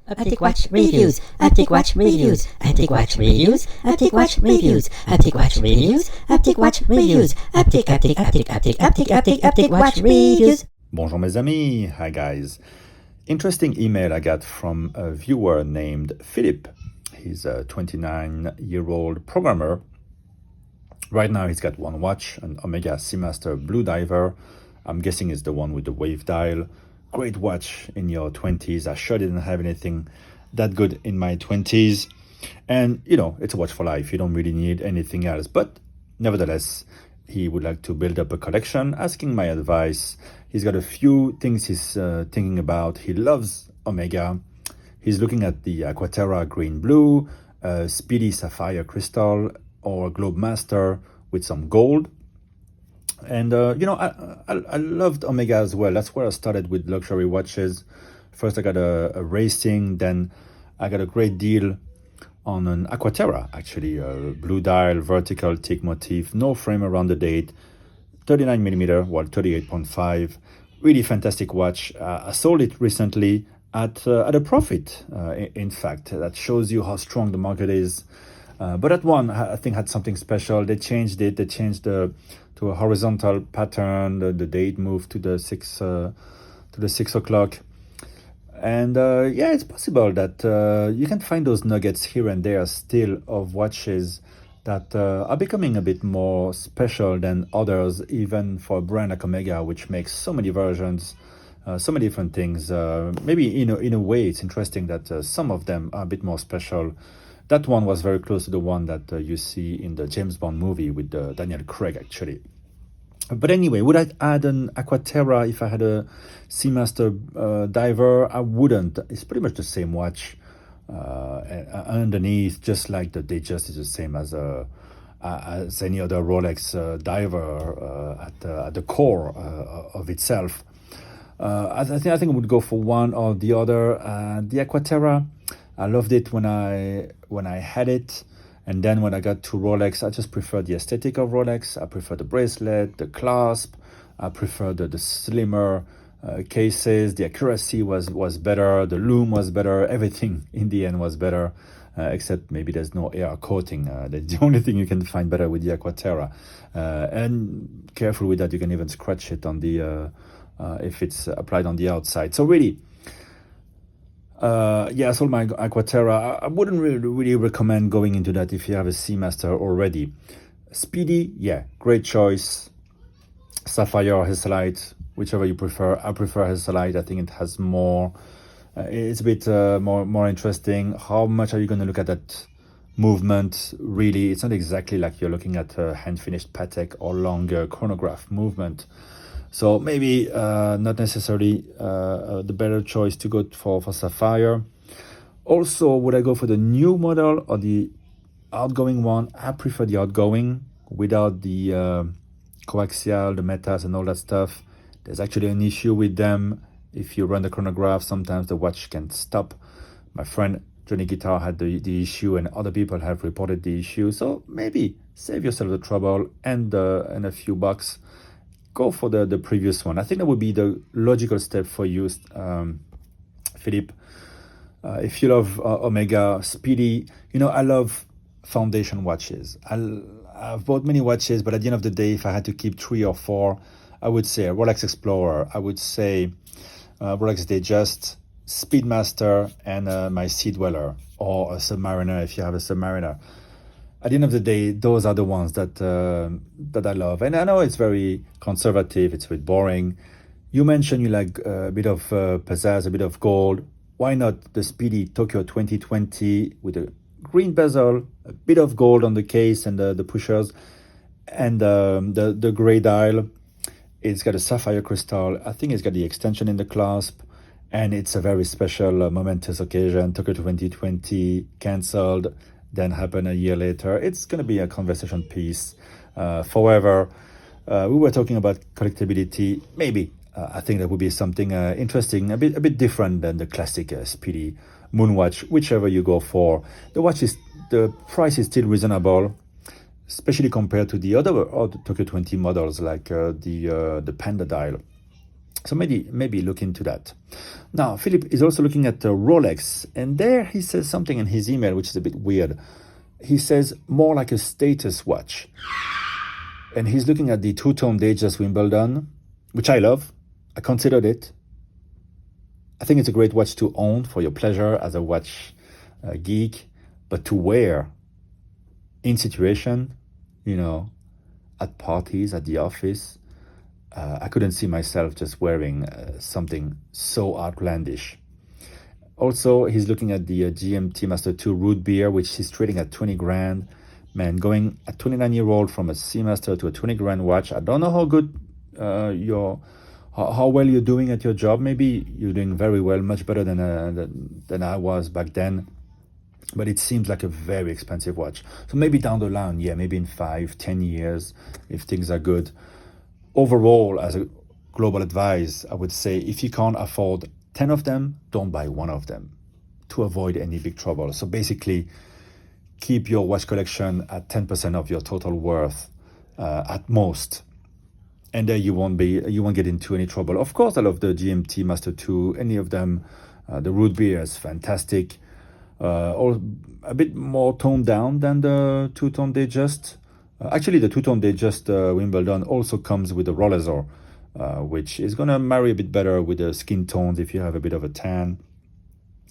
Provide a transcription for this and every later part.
Uptick Watch Reviews, Uptick Watch Reviews, Uptick Watch Reviews, Uptick Watch Reviews, Uptick Watch Reviews, Uptick Watch Reviews, Uptick Watch Reviews. Bonjour mes amis, hi guys. Interesting email I got from a viewer named Filip. He's a 29-year-old programmer. Right now he's got one watch, an Omega Speedmaster Blue Diver. I'm guessing it's the one with the wave dial. Great watch in your 20s. I sure didn't have anything that good in my 20s. And, you know, it's a watch for life. You don't really need anything else. But nevertheless, he would like to build up a collection, asking my advice. He's got a few things he's thinking about. He loves Omega. He's looking at the Aquaterra Green Blue, Speedy Sapphire Crystal, or Globemaster with some gold. And, I loved Omega as well. That's where I started with luxury watches. First, I got a racing. Then I got a great deal on an Aquaterra, actually. Blue dial, vertical tick motif, no frame around the date, 39 millimeter, 38.5. Really fantastic watch. I sold it recently at a profit, in fact. That shows you how strong the market is. But that one, I think, had something special. They changed it. They changed to a horizontal pattern. The date moved to the 6 o'clock. And it's possible that you can find those nuggets here and there still of watches that are becoming a bit more special than others, even for a brand like Omega, which makes so many versions, so many different things. Maybe in a way, it's interesting that some of them are a bit more special. That one was very close to the one that you see in the James Bond movie with Daniel Craig, actually. But anyway, would I add an Aquaterra if I had a Speedmaster diver? I wouldn't. It's pretty much the same watch. Underneath, just like the Datejust is the same as any other Rolex diver at the core of itself. I think I would go for one or the other. The Aquaterra, I loved it when I had it, and then when I got to Rolex, I just prefer the aesthetic of Rolex. I prefer the bracelet, the clasp. I prefer the slimmer cases. The accuracy was better. The lume was better. Everything in the end was better, except maybe there's no air coating. That's the only thing you can find better with the Aquaterra. And careful with that. You can even scratch it on the if it's applied on the outside. So really. I sold my Aquaterra. I wouldn't really recommend going into that if you have a Speedmaster already. Speedy, great choice. Sapphire or Hesalite, whichever you prefer. I prefer Hesalite. I think it has more. It's a bit more interesting. How much are you going to look at that movement? Really, it's not exactly like you're looking at a hand-finished Patek or longer chronograph movement. So maybe not necessarily the better choice to go for Sapphire. Also, would I go for the new model or the outgoing one? I prefer the outgoing without the coaxial, the metas and all that stuff. There's actually an issue with them. If you run the chronograph, sometimes the watch can stop. My friend Johnny Guitar had the issue, and other people have reported the issue. So maybe save yourself the trouble and a few bucks. Go for the previous one. I think that would be the logical step for you, Philip. If you love Omega, Speedy, I love foundation watches. I've bought many watches, but at the end of the day, if I had to keep 3 or 4, I would say a Rolex Explorer. I would say Rolex Datejust, Speedmaster, and my Sea Dweller, or a Submariner if you have a Submariner. At the end of the day, those are the ones that I love. And I know it's very conservative, it's a bit boring. You mentioned you like a bit of pizzazz, a bit of gold. Why not the Speedy Tokyo 2020 with a green bezel, a bit of gold on the case and the pushers, and the gray dial. It's got a sapphire crystal. I think it's got the extension in the clasp. And it's a very special, momentous occasion. Tokyo 2020 cancelled. Then happen a year later. It's going to be a conversation piece forever. We were talking about collectability. Maybe I think that would be something interesting, a bit different than the classic Speedy Moonwatch, whichever you go for. The price is still reasonable, especially compared to the other Tokyo 20 models like the Panda dial. So maybe look into that. Now, Philip is also looking at the Rolex, and there he says something in his email which is a bit weird. He says more like a status watch. And he's looking at the two-tone Datejust Wimbledon, which I love. I considered it. I think it's a great watch to own for your pleasure as a watch geek, but to wear in situation, at parties, at the office, I couldn't see myself just wearing something so outlandish. Also, he's looking at the GMT Master 2 root beer, which he's trading at 20 grand. Man, going a 29-year-old from a Seamaster to a 20 grand watch. I don't know how good how well you're doing at your job. Maybe you're doing very well, much better than I was back then. But it seems like a very expensive watch. So maybe down the line, maybe in 5-10 years, if things are good. Overall, as a global advice, I would say if you can't afford 10 of them, don't buy one of them to avoid any big trouble. So basically, keep your watch collection at 10% of your total worth at most. And there you won't get into any trouble. Of course, I love the GMT Master 2, any of them. The root beer is fantastic. Or a bit more toned down than the two-tone Datejust. Actually, the two-tone Datejust Wimbledon also comes with a Rolex, which is going to marry a bit better with the skin tones if you have a bit of a tan.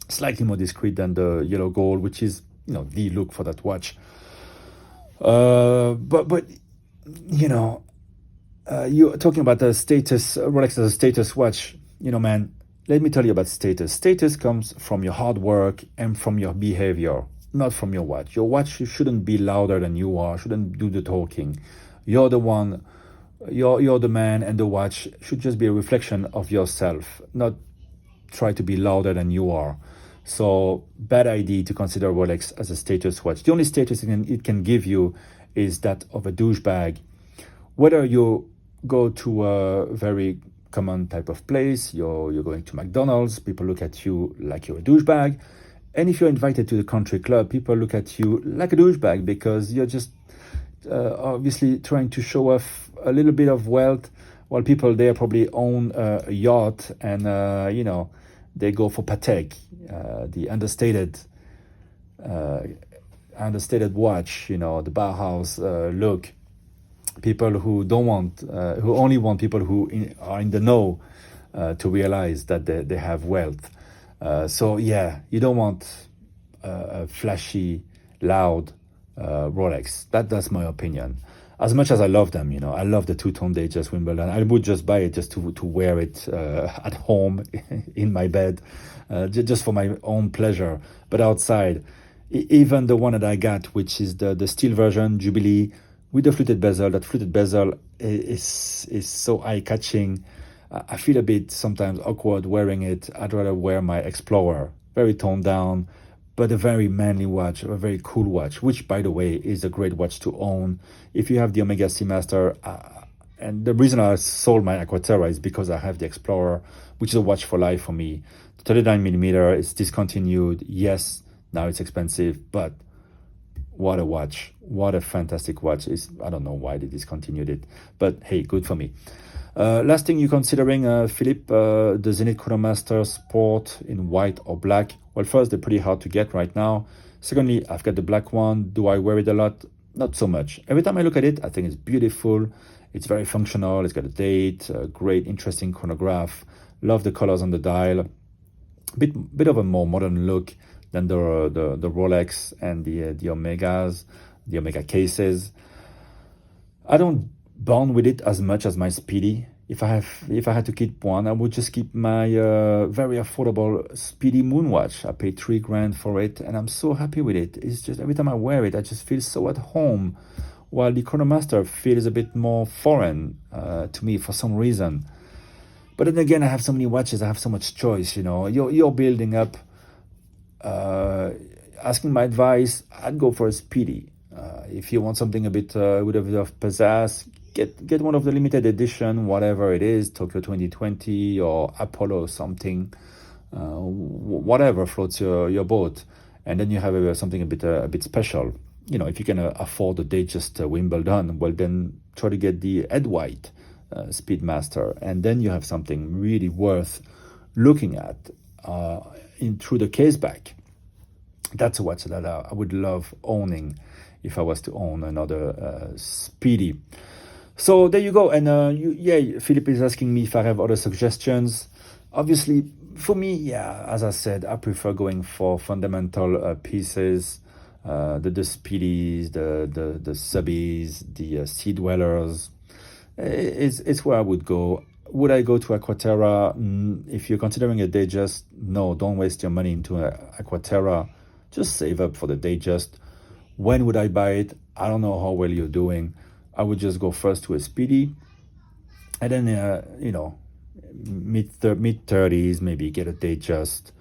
Slightly more discreet than the yellow gold, which is the look for that watch. But you're talking about the status, Rolex as a status watch. Man, let me tell you about status. Status comes from your hard work and from your behavior, not from your watch. Your watch shouldn't be louder than you are, shouldn't do the talking. You're the one, you're the man, and the watch should just be a reflection of yourself, not try to be louder than you are. So bad idea to consider Rolex as a status watch. The only status it can give you is that of a douchebag. Whether you go to a very common type of place, you're going to McDonald's, people look at you like you're a douchebag. And if you're invited to the country club, people look at you like a douchebag because you're just obviously trying to show off a little bit of wealth, while people there probably own a yacht and they go for Patek, the understated watch, the Bauhaus look. People who who only want people who are in the know to realize that they have wealth. So you don't want a flashy, loud Rolex. That's my opinion. As much as I love them, I love the two-tone Datejust Wimbledon. I would just buy it just to wear it at home in my bed, just for my own pleasure. But outside, even the one that I got, which is the steel version, Jubilee, with the fluted bezel, that fluted bezel is so eye-catching. I feel a bit sometimes awkward wearing it. I'd rather wear my Explorer, very toned down, but a very manly watch, a very cool watch, which, by the way, is a great watch to own. If you have the Omega Seamaster, and the reason I sold my Aquaterra is because I have the Explorer, which is a watch for life for me. 39mm is discontinued. Yes, now it's expensive, but what a watch. What a fantastic watch. I don't know why they discontinued it, but hey, good for me. Last thing you're considering, Philip, the Zenith Chronomaster Sport in white or black. Well, first, they're pretty hard to get right now. Secondly, I've got the black one. Do I wear it a lot? Not so much. Every time I look at it, I think it's beautiful. It's very functional. It's got a date, a great, interesting chronograph. Love the colors on the dial. Bit of a more modern look than the Rolex and the Omegas, the Omega cases. I don't bond with it as much as my Speedy. If I had to keep one, I would just keep my very affordable Speedy Moonwatch. I paid $3,000 for it, and I'm so happy with it. It's just every time I wear it, I just feel so at home. While the Chronomaster feels a bit more foreign to me for some reason. But then again, I have so many watches. I have so much choice. You're building up. Asking my advice, I'd go for a Speedy. If you want something a bit with a bit of pizzazz, get one of the limited edition, whatever it is, Tokyo 2020 or Apollo or something, whatever floats your boat, and then you have something a bit special. If you can afford the Datejust Wimbledon, well then try to get the Ed White, Speedmaster, and then you have something really worth looking at through the case back. That's a watch that I would love owning if I was to own another Speedy. So there you go. And Philip is asking me if I have other suggestions. Obviously, for me, as I said, I prefer going for fundamental pieces, the Speedies, the Subbies, the Sea Dwellers. It's where I would go. Would I go to Aquaterra? If you're considering a Datejust, no, don't waste your money into Aquaterra. Just save up for the Datejust. When would I buy it? I don't know how well you're doing. I would just go first to a Speedy, and then mid 30s, maybe get a Datejust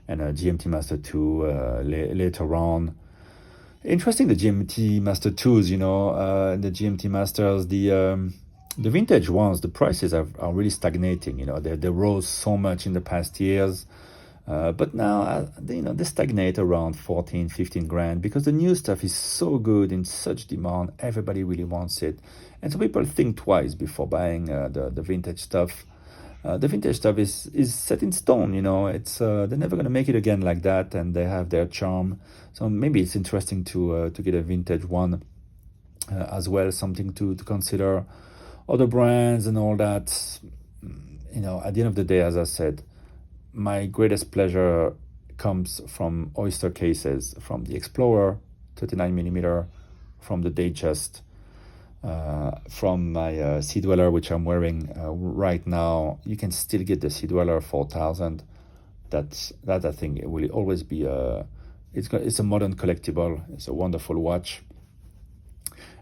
and a GMT Master 2 later on. Interesting, the GMT Master 2s, the GMT Masters, the vintage ones, the prices are really stagnating. They rose so much in the past years, but now they stagnate around 14, 15 grand because the new stuff is so good, in such demand. Everybody really wants it, and so people think twice before buying the vintage stuff. The vintage stuff is set in stone. It's they're never going to make it again like that, and they have their charm. So maybe it's interesting to get a vintage one as well, something to consider. Other brands and all that, at the end of the day, as I said, my greatest pleasure comes from oyster cases, from the Explorer 39mm, from the Datejust, from my Sea Dweller, which I'm wearing right now. You can still get the Sea Dweller 4000. That I think it will always be it's a modern collectible. It's a wonderful watch.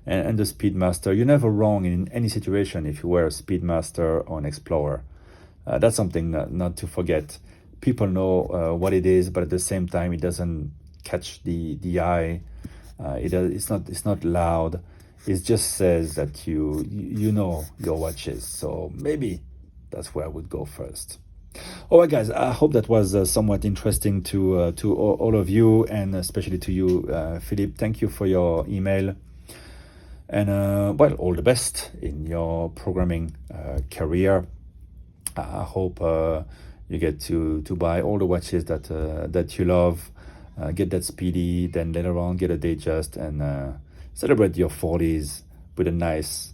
And the Speedmaster, you're never wrong in any situation if you wear a Speedmaster or an Explorer. That's something not to forget. People know what it is, but at the same time, it doesn't catch the eye. It's not loud. It just says that you know your watches. So maybe that's where I would go first. All right, guys. I hope that was somewhat interesting to all of you, and especially to you, Philip. Thank you for your email. And all the best in your programming career. I hope you get to buy all the watches that you love. Get that Speedy, then later on get a Datejust, and celebrate your 40s with a nice,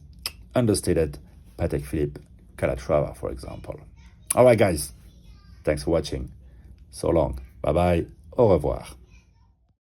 understated Patek Philippe Calatrava, for example. All right, guys. Thanks for watching. So long. Bye-bye. Au revoir.